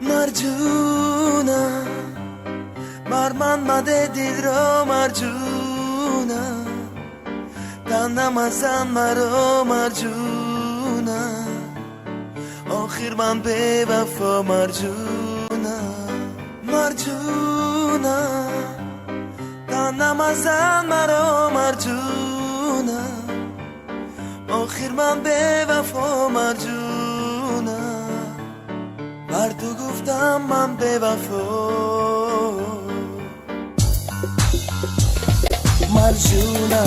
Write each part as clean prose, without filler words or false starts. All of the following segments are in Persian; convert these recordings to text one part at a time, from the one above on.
مرجونا بر من مده دل را مرجونا تنم ازن مرا مرجونا آخر من به وفا مرجونا مرجونا تنم ازن مرا مرجونا آخر من به وفا مرجونا بر تو گفتم من به وفا مرجونا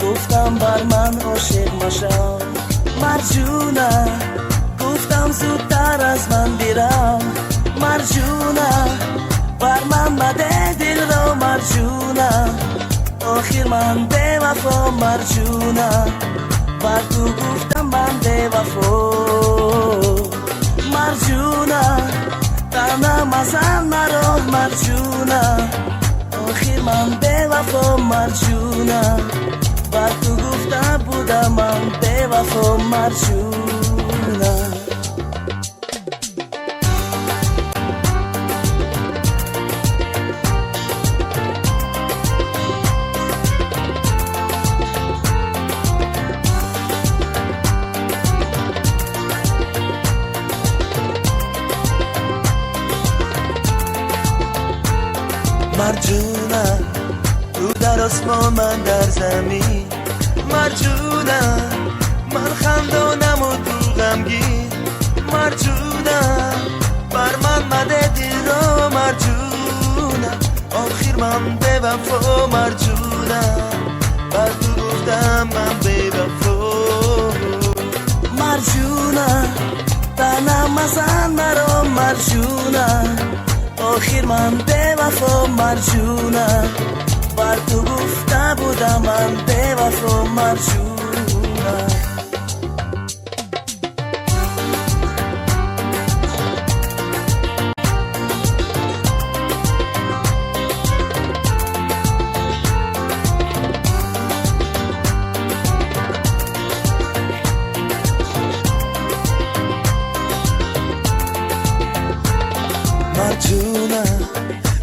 گفتم بر من عاشق مشو مرجونا گفتم زودتر از من بیرم مرجونا بر من مده دل را مرجونا آخر من به وفا مرجونا بر تو گفتم من به وفا مرجونا تنم ازن مرا مرجونا آخر من به وفا مرجونا بر تو گفته بودم من به وفا مرجونا مرجونا تو در آسمان من در زمین مرجونا من خندانم و تو غمگین مرجونا بر من مده دل را مرجونا آخر من به وفا مرجونا بر تو گفتم من به وفا مرجونا تنم ازن مرا مرجونا آخر من به وفا مرجونا بر تو گفته بودم من به وفا مرجونا Маржуна,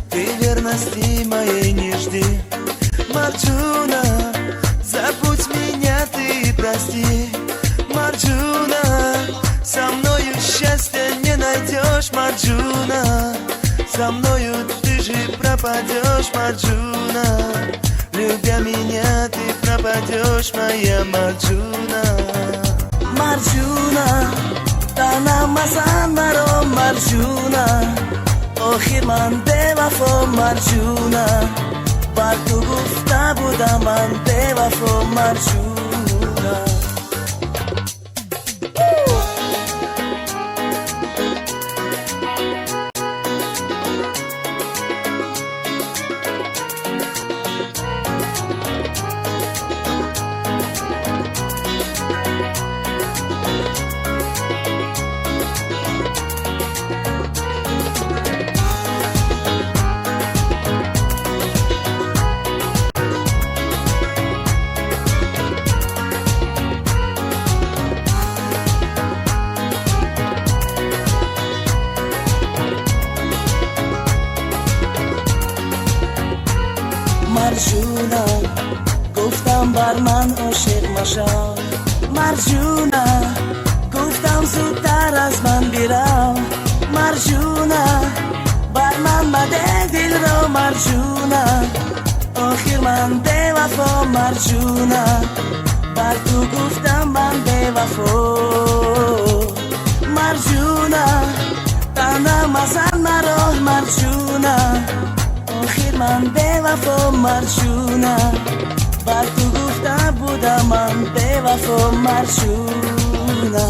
ты верности моей не жди. Маржуна, забудь меня ты прости. Маржуна, со мною счастья не найдешь. Маржуна, со мною ты же пропадешь. Маржуна, любя меня ты пропадешь, моя Маржуна. Маржуна, تنم ازن مرا مرجونا آخر من به وفا مرجونا بر تو گفته بودم من به وفا مرجونا مرجونا گفتم بر من عاشق مشو مرجونا گفتم زودتر از من بیرم مرجونا بر من مده دل را مرجونا آخر من به وفا مرجونا بر تو گفتم من به وفا مرجونا تنم ازن مرا مرجونا آخر من به وفا مرجونا بر تو گفته بودم من به وفا مرجونا